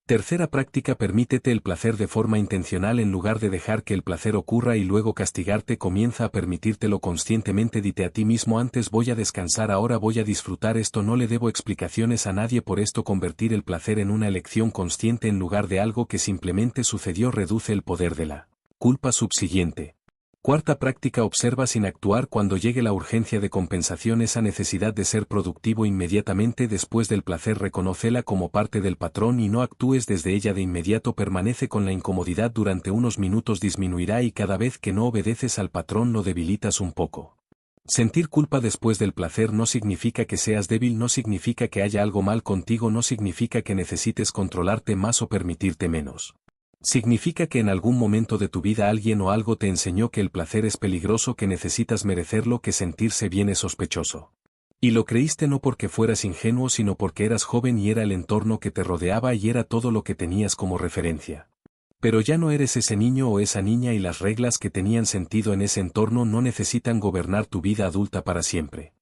Tercera práctica: permítete el placer de forma intencional en lugar de dejar que el placer ocurra y luego castigarte. Comienza a permitírtelo conscientemente. Dite a ti mismo: antes voy a descansar, ahora voy a disfrutar esto, no le debo explicaciones a nadie por esto. Convertir el placer en una elección consciente en lugar de algo que simplemente sucedió reduce el poder de la culpa subsiguiente. Cuarta práctica: observa sin actuar. Cuando llegue la urgencia de compensación, esa necesidad de ser productivo inmediatamente después del placer, reconócela como parte del patrón y no actúes desde ella de inmediato. Permanece con la incomodidad durante unos minutos, disminuirá y cada vez que no obedeces al patrón lo debilitas un poco. Sentir culpa después del placer no significa que seas débil, no significa que haya algo mal contigo, no significa que necesites controlarte más o permitirte menos. Significa que en algún momento de tu vida alguien o algo te enseñó que el placer es peligroso, que necesitas merecerlo, que sentirse bien es sospechoso. Y lo creíste no porque fueras ingenuo, sino porque eras joven y era el entorno que te rodeaba y era todo lo que tenías como referencia. Pero ya no eres ese niño o esa niña y las reglas que tenían sentido en ese entorno no necesitan gobernar tu vida adulta para siempre.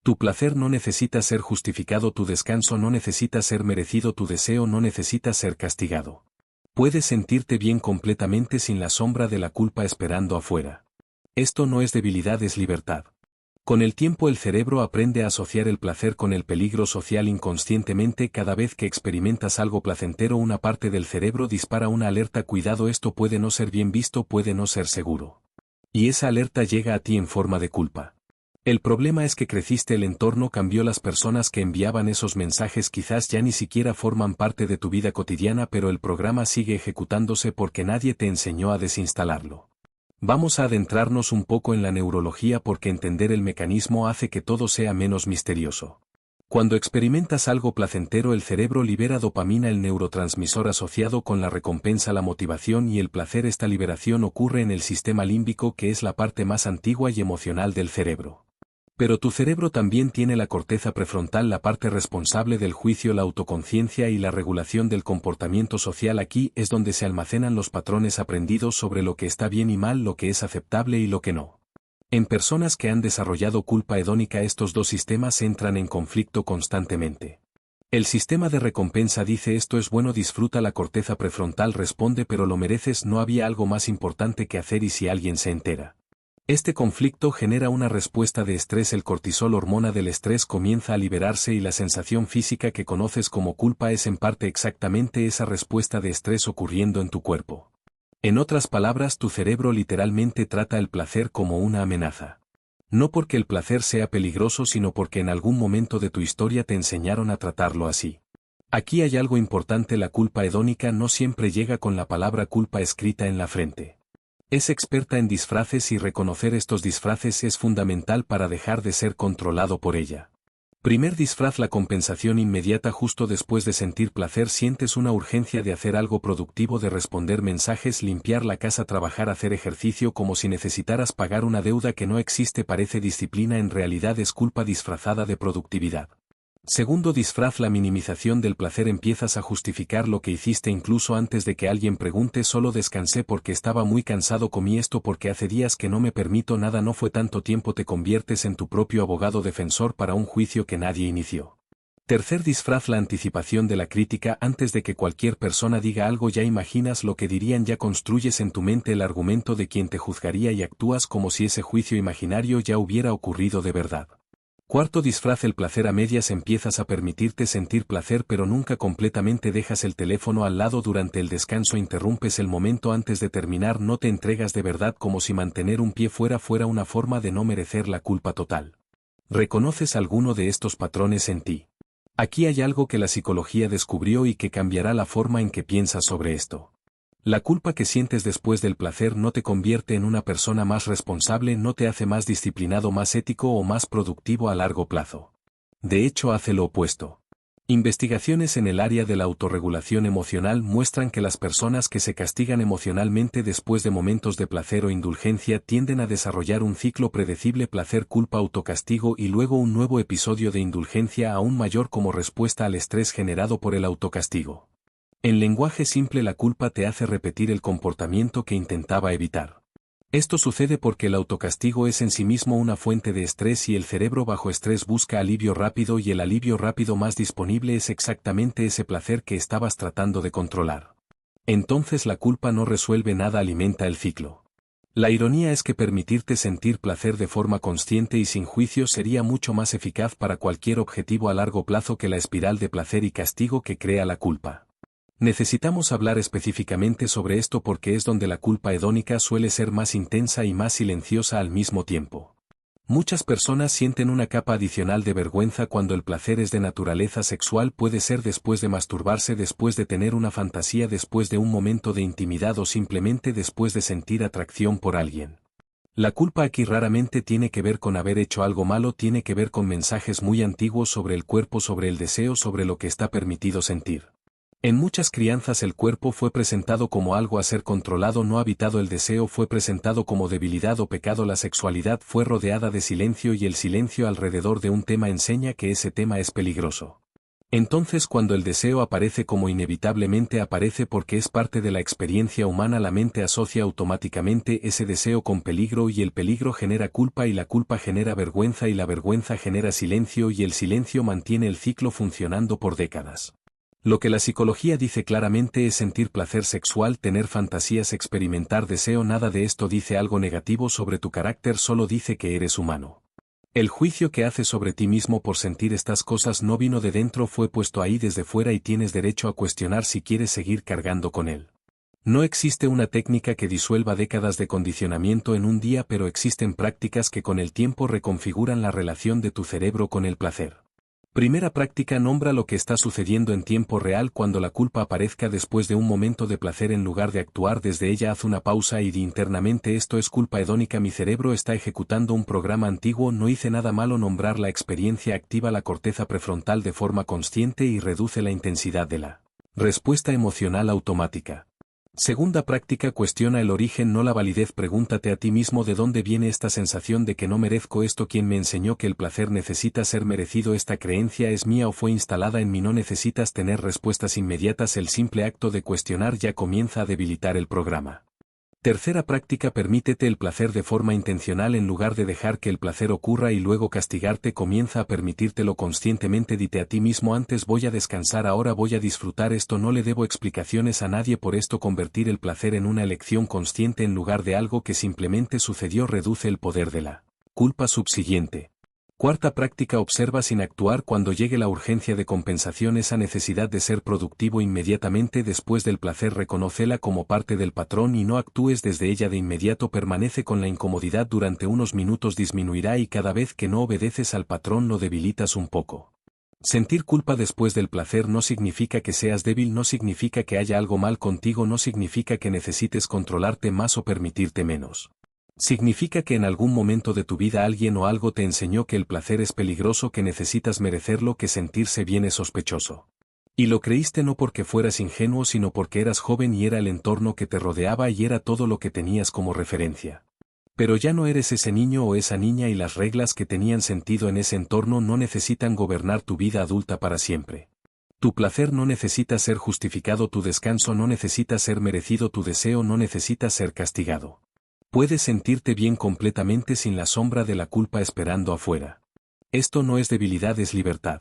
Tu placer no necesita ser justificado, tu descanso no necesita ser merecido, tu deseo no necesita ser castigado. Puedes sentirte bien completamente sin la sombra de la culpa esperando afuera. Esto no es debilidad, es libertad. Con el tiempo el cerebro aprende a asociar el placer con el peligro social inconscientemente. Cada vez que experimentas algo placentero, una parte del cerebro dispara una alerta: cuidado, esto puede no ser bien visto, puede no ser seguro. Y esa alerta llega a ti en forma de culpa. El problema es que creciste, el entorno cambió, las personas que enviaban esos mensajes quizás ya ni siquiera forman parte de tu vida cotidiana, pero el programa sigue ejecutándose porque nadie te enseñó a desinstalarlo. Vamos a adentrarnos un poco en la neurología porque entender el mecanismo hace que todo sea menos misterioso. Cuando experimentas algo placentero, el cerebro libera dopamina, el neurotransmisor asociado con la recompensa, la motivación y el placer. Esta liberación ocurre en el sistema límbico, que es la parte más antigua y emocional del cerebro. Pero tu cerebro también tiene la corteza prefrontal, la parte responsable del juicio, la autoconciencia y la regulación del comportamiento social. Aquí es donde se almacenan los patrones aprendidos sobre lo que está bien y mal, lo que es aceptable y lo que no. En personas que han desarrollado culpa hedónica, estos dos sistemas entran en conflicto constantemente. El sistema de recompensa dice: esto es bueno, disfruta. La corteza prefrontal responde: pero lo mereces, no había algo más importante que hacer. ¿Y si alguien se entera? Este conflicto genera una respuesta de estrés. El cortisol, hormona del estrés, comienza a liberarse y la sensación física que conoces como culpa es en parte exactamente esa respuesta de estrés ocurriendo en tu cuerpo. En otras palabras, tu cerebro literalmente trata el placer como una amenaza. No porque el placer sea peligroso, sino porque en algún momento de tu historia te enseñaron a tratarlo así. Aquí hay algo importante: la culpa hedónica no siempre llega con la palabra culpa escrita en la frente. Es experta en disfraces y reconocer estos disfraces es fundamental para dejar de ser controlado por ella. Primer disfraz: la compensación inmediata. Justo después de sentir placer sientes una urgencia de hacer algo productivo, de responder mensajes, limpiar la casa, trabajar, hacer ejercicio, como si necesitaras pagar una deuda que no existe. Parece disciplina, en realidad es culpa disfrazada de productividad. Segundo disfraz: la minimización del placer. Empiezas a justificar lo que hiciste incluso antes de que alguien pregunte: solo descansé porque estaba muy cansado, comí esto porque hace días que no me permito nada, no fue tanto tiempo. Te conviertes en tu propio abogado defensor para un juicio que nadie inició. Tercer disfraz: la anticipación de la crítica. Antes de que cualquier persona diga algo ya imaginas lo que dirían, ya construyes en tu mente el argumento de quien te juzgaría y actúas como si ese juicio imaginario ya hubiera ocurrido de verdad. Cuarto disfraz: el placer a medias. Empiezas a permitirte sentir placer pero nunca completamente. Dejas el teléfono al lado durante el descanso, interrumpes el momento antes de terminar, no te entregas de verdad, como si mantener un pie fuera fuera una forma de no merecer la culpa total. ¿Reconoces alguno de estos patrones en ti? Aquí hay algo que la psicología descubrió y que cambiará la forma en que piensas sobre esto. La culpa que sientes después del placer no te convierte en una persona más responsable, no te hace más disciplinado, más ético o más productivo a largo plazo. De hecho, hace lo opuesto. Investigaciones en el área de la autorregulación emocional muestran que las personas que se castigan emocionalmente después de momentos de placer o indulgencia tienden a desarrollar un ciclo predecible: placer, culpa, autocastigo y luego un nuevo episodio de indulgencia aún mayor como respuesta al estrés generado por el autocastigo. En lenguaje simple, la culpa te hace repetir el comportamiento que intentaba evitar. Esto sucede porque el autocastigo es en sí mismo una fuente de estrés y el cerebro bajo estrés busca alivio rápido y el alivio rápido más disponible es exactamente ese placer que estabas tratando de controlar. Entonces la culpa no resuelve nada, alimenta el ciclo. La ironía es que permitirte sentir placer de forma consciente y sin juicio sería mucho más eficaz para cualquier objetivo a largo plazo que la espiral de placer y castigo que crea la culpa. Necesitamos hablar específicamente sobre esto porque es donde la culpa hedónica suele ser más intensa y más silenciosa al mismo tiempo. Muchas personas sienten una capa adicional de vergüenza cuando el placer es de naturaleza sexual, puede ser después de masturbarse, después de tener una fantasía, después de un momento de intimidad o simplemente después de sentir atracción por alguien. La culpa aquí raramente tiene que ver con haber hecho algo malo, tiene que ver con mensajes muy antiguos sobre el cuerpo, sobre el deseo, sobre lo que está permitido sentir. En muchas crianzas el cuerpo fue presentado como algo a ser controlado, no habitado, el deseo fue presentado como debilidad o pecado, la sexualidad fue rodeada de silencio y el silencio alrededor de un tema enseña que ese tema es peligroso. Entonces cuando el deseo aparece como inevitablemente aparece porque es parte de la experiencia humana, la mente asocia automáticamente ese deseo con peligro y el peligro genera culpa y la culpa genera vergüenza y la vergüenza genera silencio y el silencio mantiene el ciclo funcionando por décadas. Lo que la psicología dice claramente es sentir placer sexual, tener fantasías, experimentar deseo, nada de esto dice algo negativo sobre tu carácter, solo dice que eres humano. El juicio que haces sobre ti mismo por sentir estas cosas no vino de dentro, fue puesto ahí desde fuera y tienes derecho a cuestionar si quieres seguir cargando con él. No existe una técnica que disuelva décadas de condicionamiento en un día, pero existen prácticas que con el tiempo reconfiguran la relación de tu cerebro con el placer. Primera práctica: nombra lo que está sucediendo en tiempo real cuando la culpa aparezca después de un momento de placer. En lugar de actuar desde ella, haz una pausa y di internamente: esto es culpa hedónica, mi cerebro está ejecutando un programa antiguo, no hice nada malo. Nombrar la experiencia activa la corteza prefrontal de forma consciente y reduce la intensidad de la respuesta emocional automática. Segunda práctica: cuestiona el origen, no la validez. Pregúntate a ti mismo: ¿de dónde viene esta sensación de que no merezco esto? ¿Quién me enseñó que el placer necesita ser merecido? ¿Esta creencia es mía o fue instalada en mí? No necesitas tener respuestas inmediatas, el simple acto de cuestionar ya comienza a debilitar el programa. Tercera práctica: permítete el placer de forma intencional en lugar de dejar que el placer ocurra y luego castigarte. Comienza a permitírtelo conscientemente, dite a ti mismo: antes voy a descansar, ahora voy a disfrutar esto, no le debo explicaciones a nadie por esto. Convertir el placer en una elección consciente en lugar de algo que simplemente sucedió reduce el poder de la culpa subsiguiente. Cuarta práctica: observa sin actuar cuando llegue la urgencia de compensación, esa necesidad de ser productivo inmediatamente después del placer, reconócela como parte del patrón y no actúes desde ella de inmediato. Permanece con la incomodidad durante unos minutos, disminuirá y cada vez que no obedeces al patrón lo debilitas un poco. Sentir culpa después del placer no significa que seas débil, no significa que haya algo mal contigo, no significa que necesites controlarte más o permitirte menos. Significa que en algún momento de tu vida alguien o algo te enseñó que el placer es peligroso, que necesitas merecerlo, que sentirse bien es sospechoso. Y lo creíste no porque fueras ingenuo, sino porque eras joven y era el entorno que te rodeaba y era todo lo que tenías como referencia. Pero ya no eres ese niño o esa niña y las reglas que tenían sentido en ese entorno no necesitan gobernar tu vida adulta para siempre. Tu placer no necesita ser justificado, tu descanso no necesita ser merecido, tu deseo no necesita ser castigado. Puedes sentirte bien completamente sin la sombra de la culpa esperando afuera. Esto no es debilidad, es libertad.